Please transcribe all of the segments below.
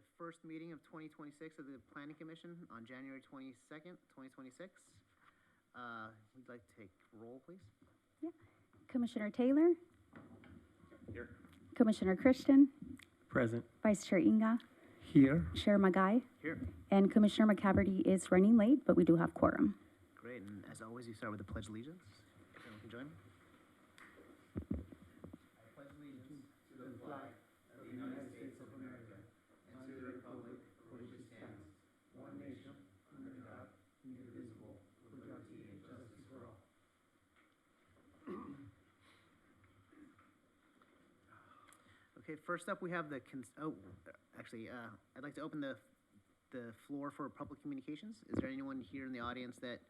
the first meeting of 2026 of the Planning Commission on January 22nd, 2026. We'd like to take roll, please. Yeah. Commissioner Taylor, Here. Commissioner Christian, Present. Vice Chair Inga, Here. Chair Magai, Here. and Commissioner McCaverty is running late, but we do have quorum. Great, and as always, you start with the Pledge of Allegiance. Everyone can join me. I pledge allegiance to the flag of the United States of America and to the republic for which it stands, one nation, under God, indivisible, with liberty and justice for all. Okay, first up, we have the, I'd like to open the floor for public communications. Is there anyone here in the audience that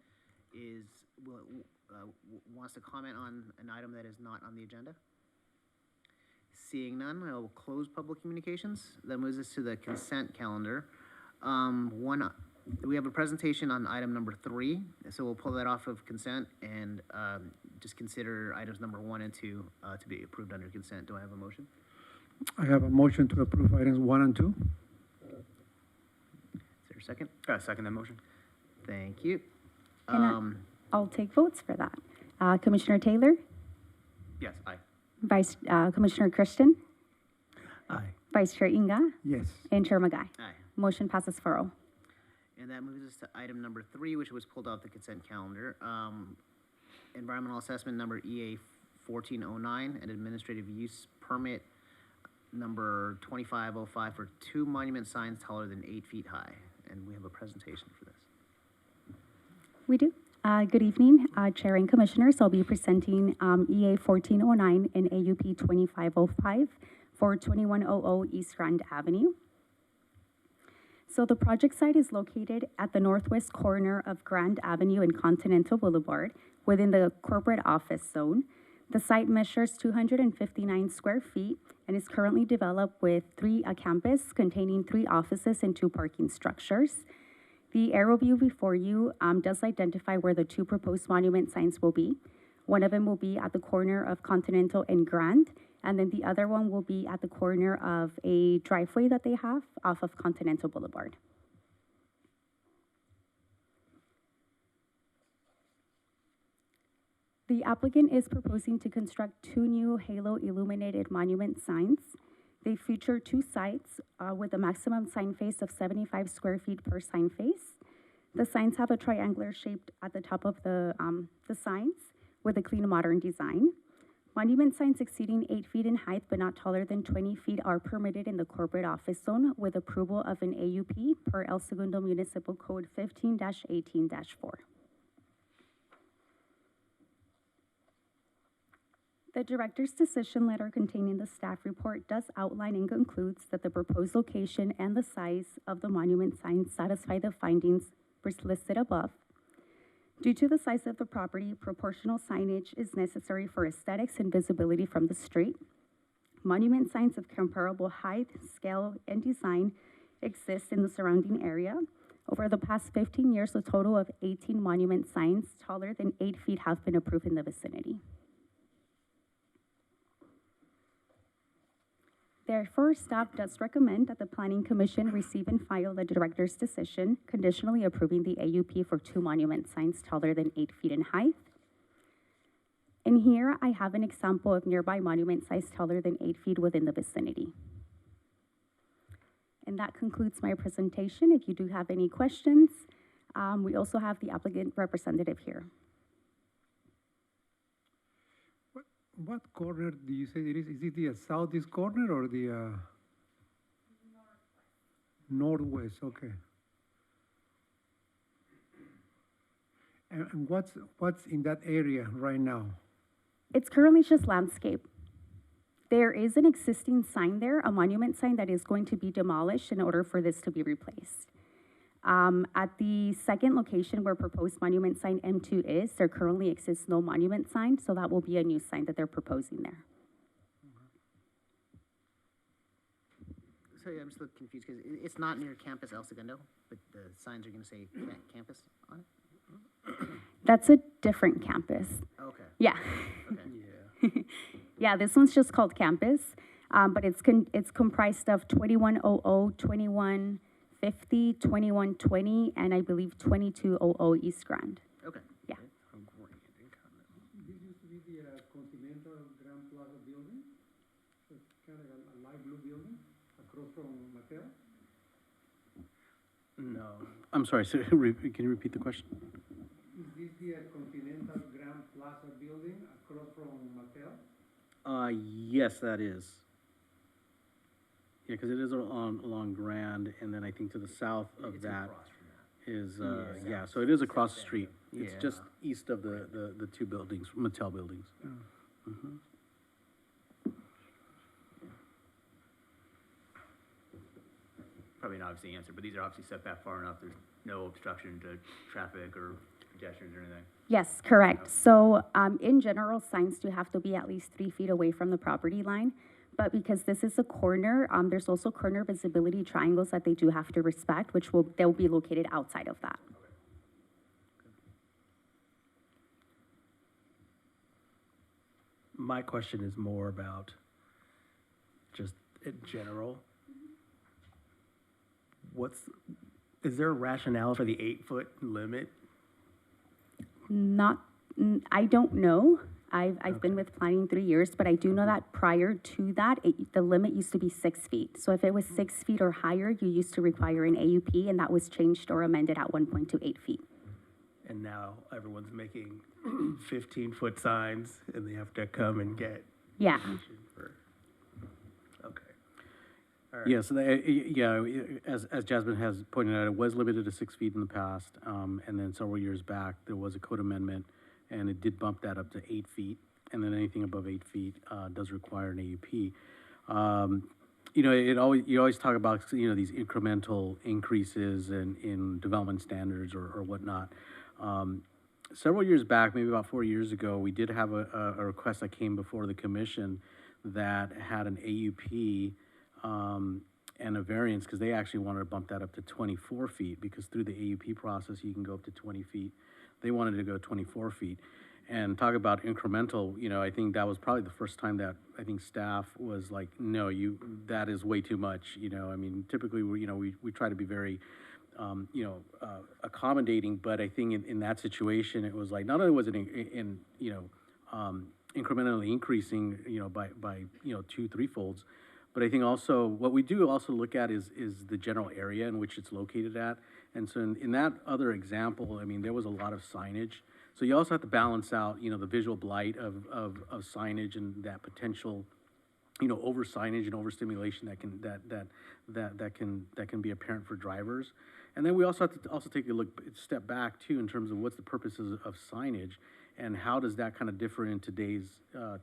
wants to comment on an item that is not on the agenda? Seeing none, I will close public communications. That moves us to the consent calendar. We have a presentation on item number 3, so we'll pull that off of consent and just consider items number 1 and 2 to be approved under consent. Do I have a motion? I have a motion to approve items 1 and 2. Is there a second? Second that motion. Thank you. And I'll take votes for that. Commissioner Taylor, Yes, aye. Vice Commissioner Christian, Aye. Vice Chair Inga, Yes. and Chair Magai. Aye. Motion passes 4-0. And that moves us to item number 3, which was pulled off the consent calendar. Environmental assessment number EA 1409 and administrative use permit number 2505 for 2 monument signs taller than 8 feet high. And we have a presentation for this. We do. Good evening, Chair and Commissioners. I'll be presenting EA 1409 and AUP 2505 for 2100 East Grand Avenue. So the project site is located at the northwest corner of Grand Avenue and Continental Boulevard within the corporate office zone. The site measures 259 square feet and is currently developed with a campus containing 3 offices and 2 parking structures. The aerial view before you does identify where the 2 proposed monument signs will be. One of them will be at the corner of Continental and Grand, and then the other one will be at the corner of a driveway that they have off of Continental Boulevard. The applicant is proposing to construct 2 new halo illuminated monument signs. They feature 2 sites with a maximum sign face of 75 square feet per sign face. The signs have a triangular shape at the top of the signs with a clean modern design. Monument signs exceeding 8 feet in height but not taller than 20 feet are permitted in the corporate office zone with approval of an AUP per El Segundo Municipal Code 15-18-4. The director's decision letter containing the staff report does outline and concludes that the proposed location and the size of the monument signs satisfy the findings listed above. Due to the size of the property, proportional signage is necessary for aesthetics and visibility from the street. Monument signs of comparable height, scale, and design exist in the surrounding area. Over the past 15 years, a total of 18 monument signs taller than 8 feet have been approved in the vicinity. Therefore, staff does recommend that the Planning Commission receive and file the director's decision conditionally approving the AUP for 2 monument signs taller than 8 feet in height. And here I have an example of nearby monument signs taller than 8 feet within the vicinity. And that concludes my presentation. If you do have any questions, we also have the applicant representative here. What corner do you say it is? Is it the southeast corner or the northwest? Okay. And what's in that area right now? It's currently just landscape. There is an existing sign there, a monument sign that is going to be demolished in order for this to be replaced. At the second location where proposed monument sign M2 is, there currently exists no monument sign, so that will be a new sign that they're proposing there. So I'm just a little confused because it's not near Campus El Segundo, but the signs are going to say campus on it? That's a different campus. Okay. Yeah. Okay. Yeah. Yeah, this one's just called campus. But it's comprised of 2100, 2150, 2120, and I believe 2200 East Grand. Okay. Yeah. This used to be the Continental Grand Plaza building. It's kind of a light blue building across from Mattel. No. I'm sorry, so, can you repeat the question? Is this the Continental Grand Plaza building across from Mattel? Yes, that is. Yeah, because it is along Grand, and then I think to the south of that is, yeah, so it is across the street. It's Yeah. just east of the two buildings, Mattel buildings. Mhm. Probably an obvious answer, but these are obviously set back far enough, there's no obstruction to traffic or pedestrians or anything. Yes, correct. So, in general, signs do have to be at least 3 feet away from the property line. But because this is a corner, there's also corner visibility triangles that they do have to respect, they'll be located outside of that. My question is more about just in general. Is there a rationale for the 8-foot limit? I don't know. I've been with planning 3 years, but I do know that prior to that, the limit used to be 6 feet. So if it was 6 feet or higher, you used to require an AUP, and that was changed or amended at one point to 8 feet. And now everyone's making 15-foot signs, and they have to come and get Yeah. permission for, okay. All right. Yes, as Jasmine has pointed out, it was limited to 6 feet in the past, and then several years back, there was a code amendment, and it did bump that up to 8 feet, and then anything above 8 feet does require an AUP. You always talk about, these incremental increases in development standards or whatnot. Several years back, maybe about 4 years ago, we did have a request that came before the commission that had an AUP and a variance, because they actually wanted to bump that up to 24 feet, because through the AUP process, you can go up to 20 feet. They wanted to go 24 feet. And talk about incremental, I think that was probably the first time that I think staff was like, no, that is way too much, typically, we try to be very, accommodating, but I think in that situation, it was like, not only was it incrementally increasing, by 2-3 folds, but I think also, what we do also look at is the general area in which it's located at. And so in that other example, there was a lot of signage. So you also have to balance out, the visual blight of signage and that potential, over signage and overstimulation that can be apparent for drivers. And then we also have to take a step back too, in terms of what's the purposes of signage and how does that kind of differ in today's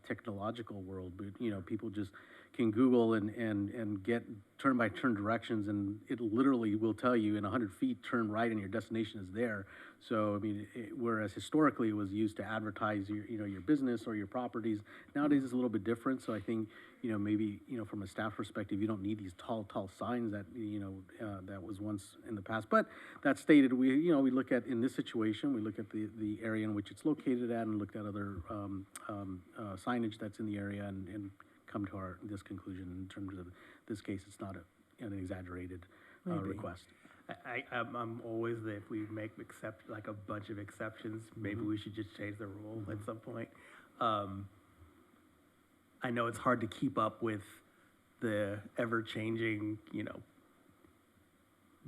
technological world. But, people just can Google and get turn-by-turn directions, and it literally will tell you in 100 feet, turn right and your destination is there. So, whereas historically it was used to advertise your business or your properties, nowadays it's a little bit different. So I think, maybe, from a staff perspective, you don't need these tall signs that, that was once in the past. But that stated, we look at, in this situation, we look at the area in which it's located at and looked at other signage that's in the area and come to this conclusion in terms of this case, it's not an exaggerated request. I'm always, if we make like a bunch of exceptions, maybe we should just change the rule at some point. I know it's hard to keep up with the ever-changing,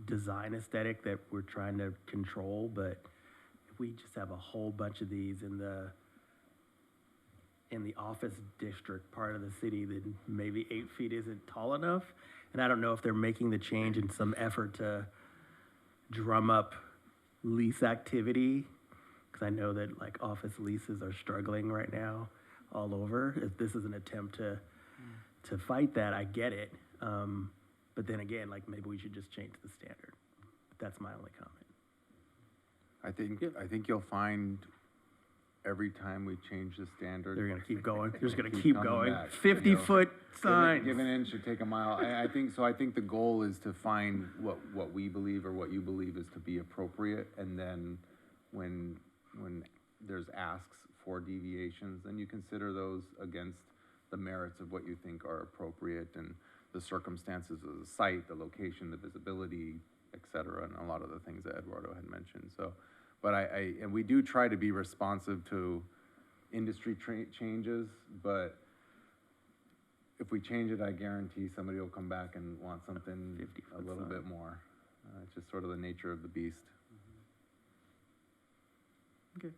design aesthetic that we're trying to control, but if we just have a whole bunch of these in the office district part of the city, then maybe 8 feet isn't tall enough. And I don't know if they're making the change in some effort to drum up lease activity, because I know that like office leases are struggling right now all over. If this is an attempt to fight that, I get it. But then again, like maybe we should just change the standard. That's my only comment. I think you'll find every time we change the standard, They're gonna keep going. They're just gonna keep keep coming going. back, 50-foot signs. Give an inch to take a mile. I think so. I think the goal is to find what we believe or what you believe is to be appropriate, and then when there's asks for deviations, then you consider those against the merits of what you think are appropriate and the circumstances of the site, the location, the visibility, et cetera, and a lot of the things that Eduardo had mentioned, so. But and we do try to be responsive to industry changes, but if we change it, I guarantee somebody will come back and want something 50-foot a little side. bit more. It's just sort of the nature of the beast. Okay.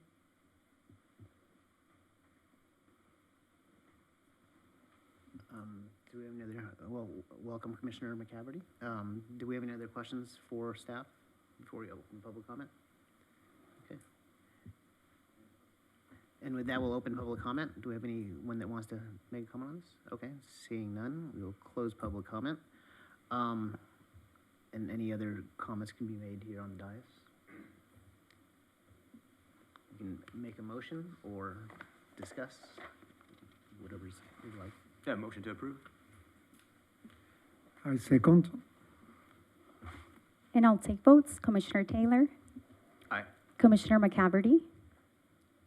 Do we have any other, well, welcome Commissioner McCaverty. Do we have any other questions for staff before we open public comment? Okay. And with that, we'll open public comment. Do we have anyone that wants to make a comment on this? Okay, seeing none, we will close public comment. And any other comments can be made here on the dais. You can make a motion or discuss, whatever you like. Yeah, motion to approve? I second. And I'll take votes. Commissioner Taylor? Aye. Commissioner McCaverty?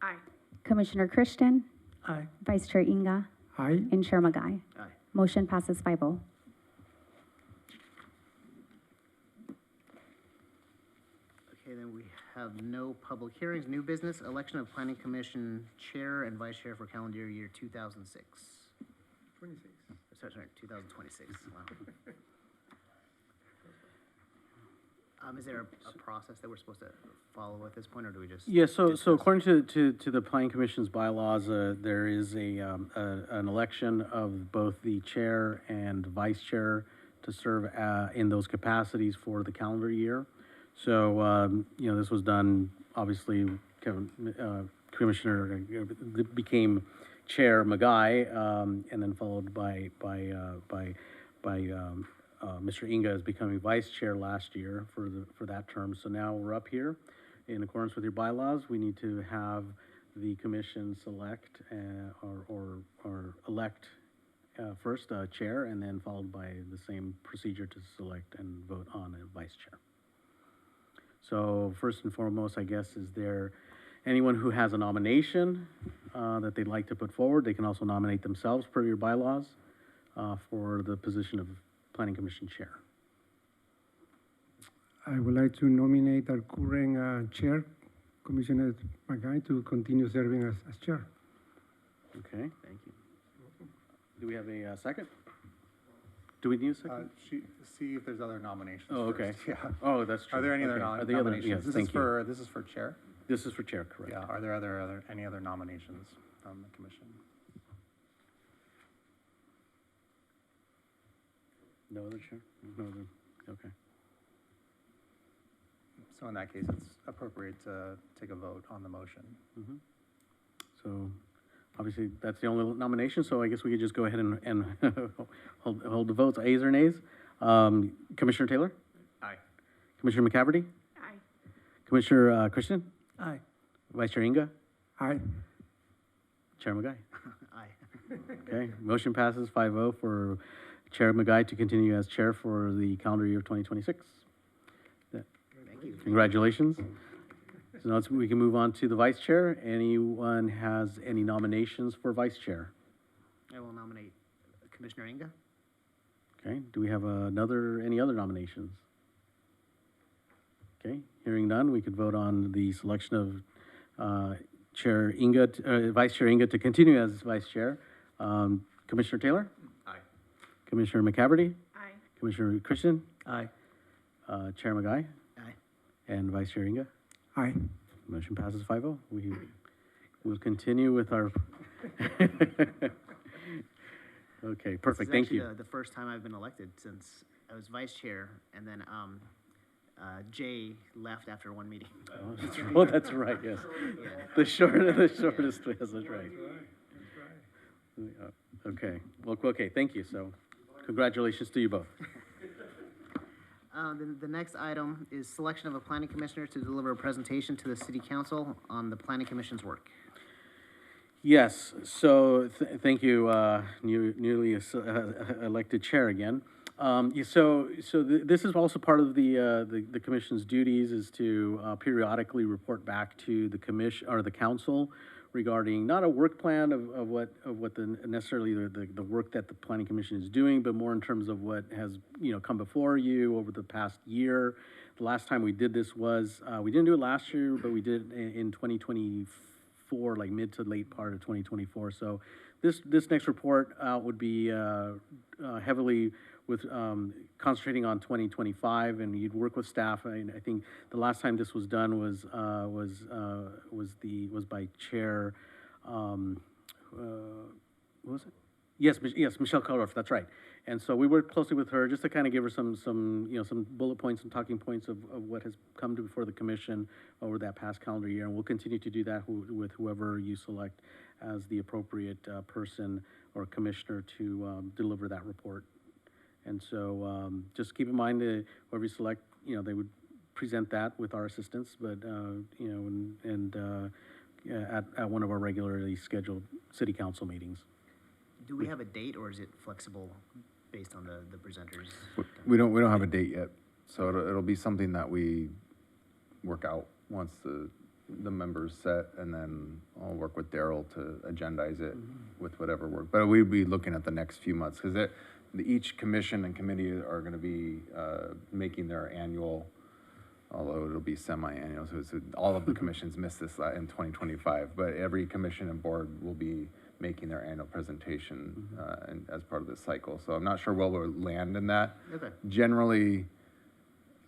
Aye. Commissioner Christian? Aye. Vice Chair Inga? Aye. And Chair Magai? Aye. Motion passes 5-0. Okay, then we have no public hearings, new business, election of planning commission chair and vice chair for calendar year 2006. 26. Sorry, 2026, wow. Is there a process that we're supposed to follow at this point, or do we just? Yeah, so discuss? according to the Planning Commission's bylaws, there is an election of both the chair and vice chair to serve in those capacities for the calendar year. So, you know, this was done, obviously, Commissioner became Chair Magai, and then followed by Mr. Inga is becoming vice chair last year for that term. So now we're up here. In accordance with your bylaws, we need to have the commission select or elect first chair, and then followed by the same procedure to select and vote on a vice chair. So first and foremost, I guess, is there anyone who has a nomination that they'd like to put forward? They can also nominate themselves per your bylaws for the position of Planning Commission Chair. I would like to nominate our current chair, Commissioner Magai, to continue serving as chair. Okay, thank you. Do we have a second? Do we need a second? See if there's other nominations. Oh, okay. first. Yeah. Oh, that's true. Are there any other Okay. Are the nominations? yes, This is thank you. This is for chair? This is for chair, correct. Yeah, are there any other nominations from the commission? No other chair? No other, okay. So in that case, it's appropriate to take a vote on the motion. Mhm. So, obviously, that's the only nomination, so I guess we could just go ahead and hold the votes, ayes or nays. Commissioner Taylor? Aye. Commissioner McCaverty? Aye. Commissioner Christian? Aye. Vice Chair Inga? Aye. Chair Magai? Aye. Okay, motion passes 5-0 for Chair Magai to continue as chair for the calendar year of 2026. Thank you. Congratulations. So now we can move on to the vice chair. Anyone has any nominations for vice chair? I will nominate Commissioner Inga. Okay, do we have any other nominations? Okay, hearing none, we could vote on the selection of Chair Inga, Vice Chair Inga to continue as vice chair. Commissioner Taylor? Aye. Commissioner McCaverty? Aye. Commissioner Christian? Aye. Chair Magai? Aye. And Vice Chair Inga? Aye. Motion passes 5-0. We will continue with our. Okay, perfect, thank you. This is actually the first time I've been elected since I was vice chair, and then Jay left after one meeting. Oh, that's right, yes. Yeah. The shortest, yes, that's right. Okay, well, okay, thank you. So, congratulations to you both. The next item is selection of a planning commissioner to deliver a presentation to the city council on the planning commission's work. Yes, so thank you, newly elected chair again. This is also part of the commission's duties is to periodically report back to the commission, or the council, regarding not a work plan of what necessarily the work that the planning commission is doing, but more in terms of what has, come before you over the past year. The last time we did this was, we didn't do it last year, but we did in 2024, like mid to late part of 2024. So this next report would be heavily with concentrating on 2025, and you'd work with staff. I think the last time this was done was by Chair, what was it? Yes, Michelle Keller, that's right. And so we worked closely with her just to kind of give her some bullet points and talking points of what has come to before the commission over that past calendar year. And we'll continue to do that with whoever you select as the appropriate person or commissioner to deliver that report. And so just keep in mind that whoever you select, they would present that with our assistance, but, at one of our regularly scheduled city council meetings. Do we have a date, or is it flexible based on the presenters? We don't have a date yet, so it'll be something that we work out once the members set, and then I'll work with Daryl to agendize it with whatever work. But we'd be looking at the next few months, because each commission and committee are gonna be making their annual, although it'll be semi-annual, so all of the commissions missed this in 2025, but every commission and board will be making their annual presentation as part of this cycle. So I'm not sure where we'll land in that. Okay. Generally,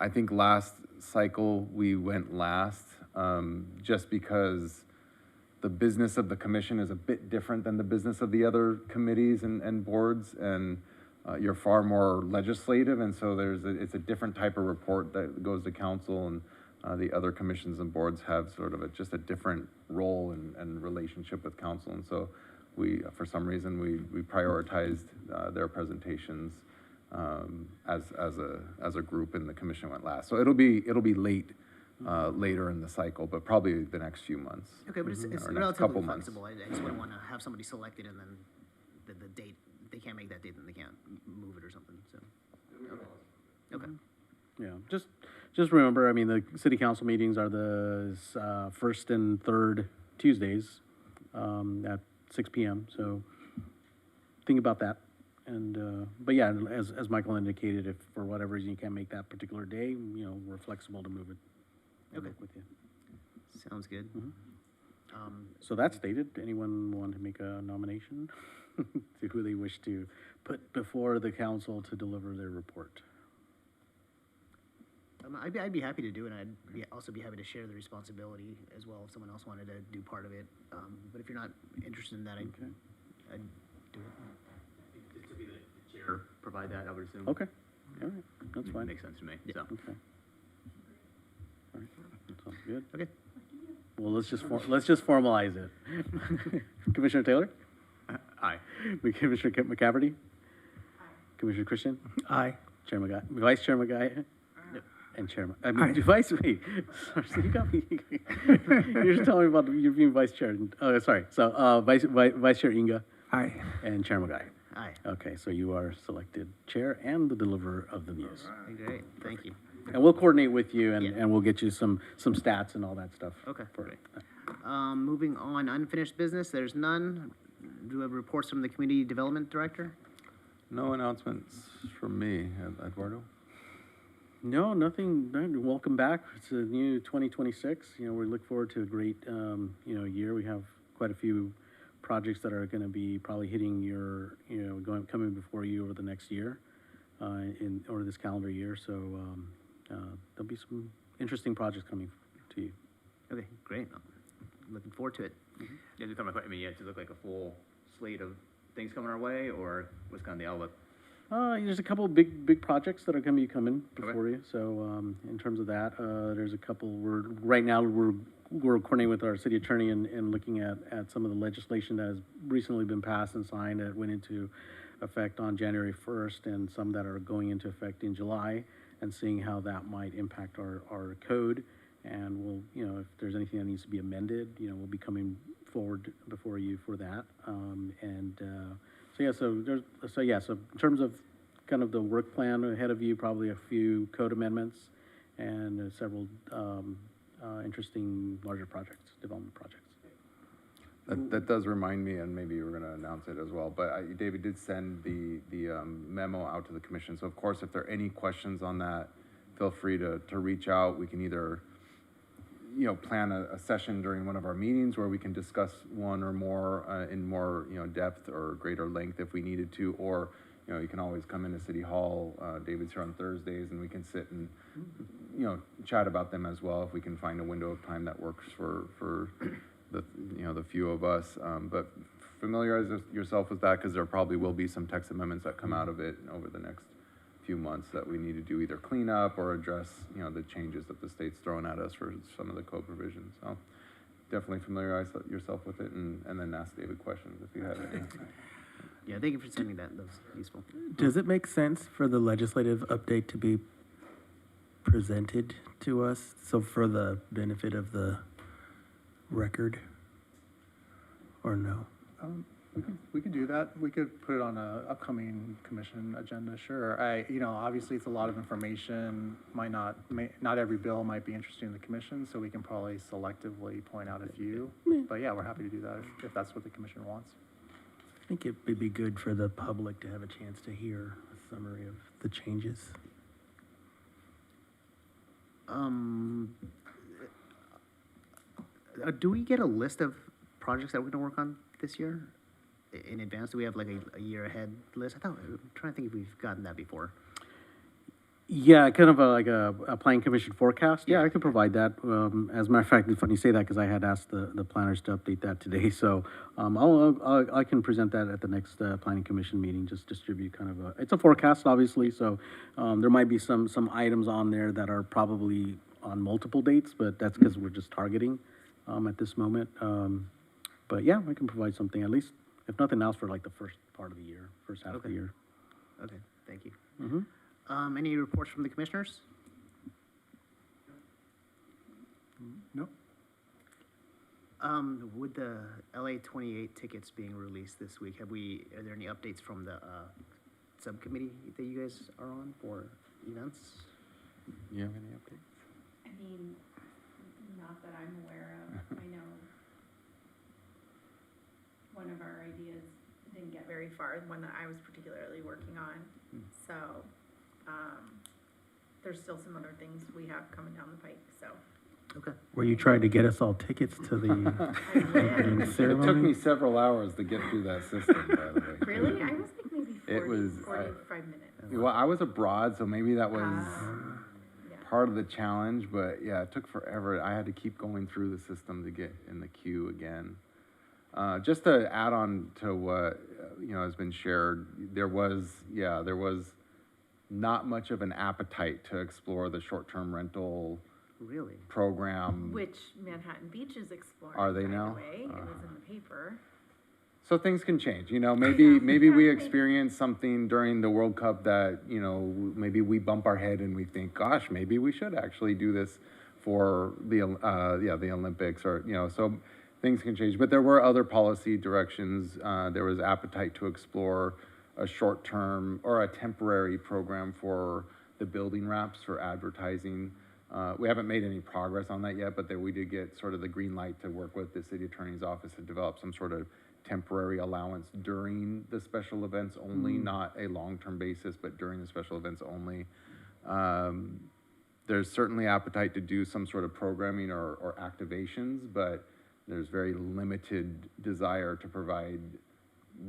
I think last cycle we went last, just because the business of the commission is a bit different than the business of the other committees and boards, and you're far more legislative, and so it's a different type of report that goes to council, and the other commissions and boards have sort of just a different role and relationship with council, and so for some reason, we prioritized their presentations as a group, and the commission went last. So it'll be late, later in the cycle, but probably the next few months. Okay, but it's or next relatively couple months. flexible. I just wouldn't want to have somebody selected and then the date, they can't make that date, then they can't move it or something, so. Okay. Yeah, just remember, I mean, the city council meetings are the first and third Tuesdays at 6 p.m. So think about that. And but yeah, as Michael indicated, if for whatever reason you can't make that particular day, we're flexible to move it. We'll Okay. work with you. Sounds good. So that's stated. Anyone want to make a nomination to who they wish to put before the council to deliver their report? I'd be happy to do it, and also be happy to share the responsibility as well if someone else wanted to do part of it. But if you're not interested in that, I'd do it. Just to be the chair, provide that, I would assume. Okay, all right, that's fine. Makes sense to me, so. Okay. All right, that sounds good. Okay. Well, let's just formalize it. Commissioner Taylor? Aye. Commissioner McCafferty? Commissioner Christian? Aye. Chair Magai? Vice Chair Magai? Yep. And Chair, Vice, wait, sorry, you got me. You're just telling me about you being Vice Chair. Oh, sorry, so, Vice Chair Inga Aye. and Chair Magai. Aye. Okay, so you are selected Chair and the deliverer of the news. Great, thank you. And we'll coordinate with you Yeah. and we'll get you some stats and all that stuff. Okay, for- great. Moving on, unfinished business, there's none. Do we have reports from the Community Development Director? No announcements from me, Eduardo. No, nothing. Welcome back. It's a new 2026. We look forward to a great, year. We have quite a few projects that are going to be probably hitting your, coming before you over the next year, or this calendar year. So there'll be some interesting projects coming to you. Okay, great. Looking forward to it. Yeah, just kind of, I mean, yeah, does it look like a full slate of things coming our way, or what's kind of the outlook? There's a couple of big projects that are going to be coming Okay. before you. So in terms of that, there's a couple. Right now we're coordinating with our city attorney and looking at some of the legislation that has recently been passed and signed that went into effect on January 1st, and some that are going into effect in July, and seeing how that might impact our code. And we'll, if there's anything that needs to be amended, we'll be coming forward before you for that. So in terms of kind of the work plan ahead of you, probably a few code amendments and several interesting larger projects, development projects. That does remind me, and maybe we're gonna announce it as well, but David did send the memo out to the commission. So of course, if there are any questions on that, feel free to reach out. We can either, plan a session during one of our meetings where we can discuss one or more in more, depth or greater length if we needed to, or, you can always come into City Hall. David's here on Thursdays, and we can sit and, chat about them as well if we can find a window of time that works for the few of us. But familiarize yourself with that, because there probably will be some text amendments that come out of it over the next few months that we need to do either clean up or address, the changes that the state's thrown at us for some of the code provisions. So definitely familiarize yourself with it, and then ask David questions if you have any. Yeah, thank you for sending that. That was useful. Does it make sense for the legislative update to be presented to us, so for the benefit of the record? Or no? We could do that. We could put it on a upcoming commission agenda, sure. Obviously it's a lot of information, not every bill might be interesting to the commission, so we can probably selectively point out a few. But yeah, we're happy to do that if that's what the commission wants. I think it would be good for the public to have a chance to hear a summary of the changes. Do we get a list of projects that we're gonna work on this year in advance? Do we have like a year ahead list? I'm trying to think if we've gotten that before. Yeah, kind of like a planning commission forecast. Yeah, I can provide that. As a matter of fact, it's funny you say that, because I had asked the planners to update that today. So I can present that at the next planning commission meeting, just distribute kind of it's a forecast, obviously. So there might be some items on there that are probably on multiple dates, but that's because we're just targeting at this moment. But yeah, I can provide something, at least, if nothing else, for like the first part of the year, first half of the year. Okay, thank you. Mm-hmm. Any reports from the commissioners? Nope. With the LA 28 tickets being released this week, are there any updates from the subcommittee that you guys are on for events? You have any updates? I mean, not that I'm aware of. I know one of our ideas didn't get very far, one that I was particularly working on. So, there's still some other things we have coming down the pike, so. Okay. Were you trying to get us all tickets to the opening It took me ceremony? several hours to get through that system, by the way. Really? I was like maybe It was, 45 minutes. Well, I was abroad, so maybe that was Yeah. part of the challenge, but yeah, it took forever. I had to keep going through the system to get in the queue again. Just to add on to what, has been shared, there was not much of an appetite to explore the short-term rental Really? program. Which Manhattan Beach is exploring, Are they by now? the way. It was in the paper. So things can change, maybe we experience something during the World Cup that, maybe we bump our head and we think, gosh, maybe we should actually do this for the Olympics, or, so things can change. But there were other policy directions. There was appetite to explore a short-term or a temporary program for the building wraps for advertising. We haven't made any progress on that yet, but we did get sort of the green light to work with the city attorney's office to develop some sort of temporary allowance during the special events only, not a long-term basis, but during the special events only. There's certainly appetite to do some sort of programming or activations, but there's very limited desire to provide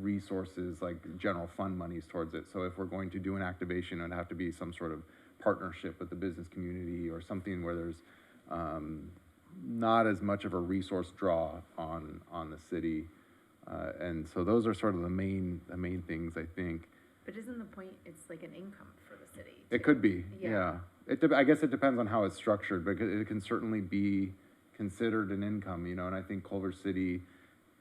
resources like general fund monies towards it. So if we're going to do an activation, it'd have to be some sort of partnership with the business community or something where there's not as much of a resource draw on the city. And so those are sort of the main things, I think. But isn't the point, it's like an income for the city? It could be, Yeah. yeah. I guess it depends on how it's structured, because it can certainly be considered an income, and I think Culver City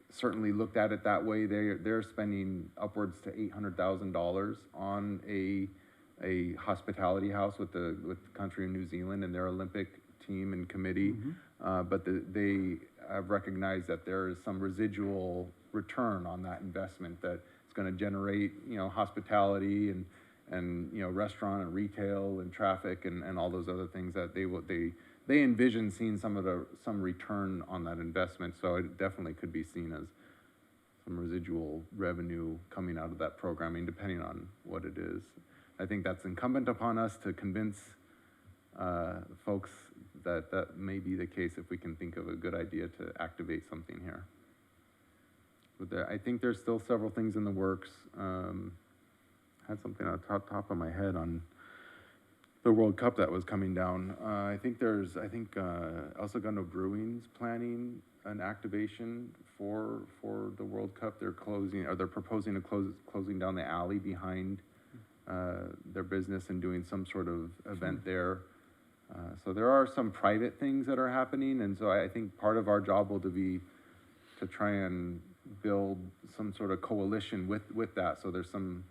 certainly looked at it that way. They're spending upwards to $800,000 on a hospitality house with the country of New Zealand and their Olympic team and committee. But they have recognized that there is some residual return on that investment that it's going to generate, hospitality and, you know, restaurant and retail and traffic and all those other things that they envision seeing some return on that investment. So it definitely could be seen as some residual revenue coming out of that programming, depending on what it is. I think that's incumbent upon us to convince folks that that may be the case if we can think of a good idea to activate something here. But I think there's still several things in the works. Had something on the top of my head on the World Cup that was coming down. I think El Segundo Brewing's planning an activation for the World Cup. They're proposing to closing down the alley behind their business and doing some sort of event there. So there are some private things that are happening, and so I think part of our job will be to try and build some sort of coalition with that. So there's some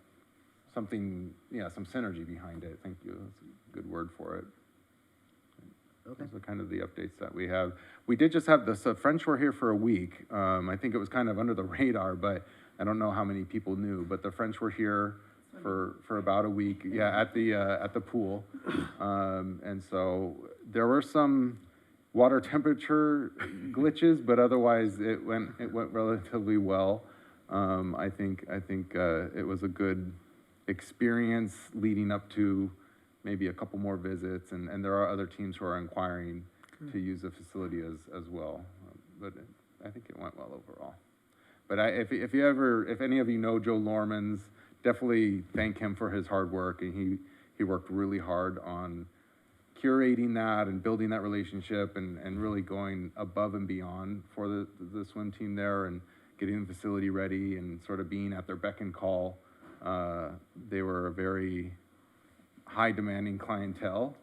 synergy behind it. Thank you. That's a good word for it. Okay. Those are kind of the updates that we have. We did just have the French were here for a week. I think it was kind of under the radar, but I don't know how many people knew. But the French were here for about a week. Yeah, at the pool, and so there were some water temperature glitches, but otherwise it went relatively well. I think it was a good experience leading up to maybe a couple more visits, and there are other teams who are inquiring to use the facility as well. But I think it went well overall. But if any of you know Joe Lormans, definitely thank him for his hard work, and he worked really hard on curating that and building that relationship and really going above and beyond for the swim team there and getting the facility ready and sort of being at their beck and call. They were a very high demanding clientele,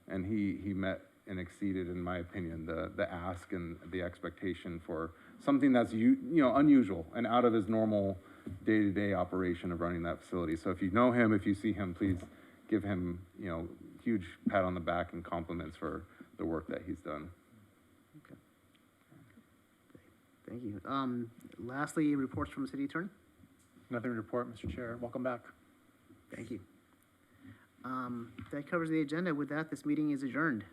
and he met and exceeded, in my opinion, the ask and the expectation for something that's unusual and out of his normal day-to-day operation of running that facility. So if you know him, if you see him, please give him huge pat on the back and compliments for the work that he's done. Okay. Thank you. Lastly, reports from the city attorney. Nothing to report, Mr. Chair. Welcome back. Thank you. That covers the agenda. With that, this meeting is adjourned.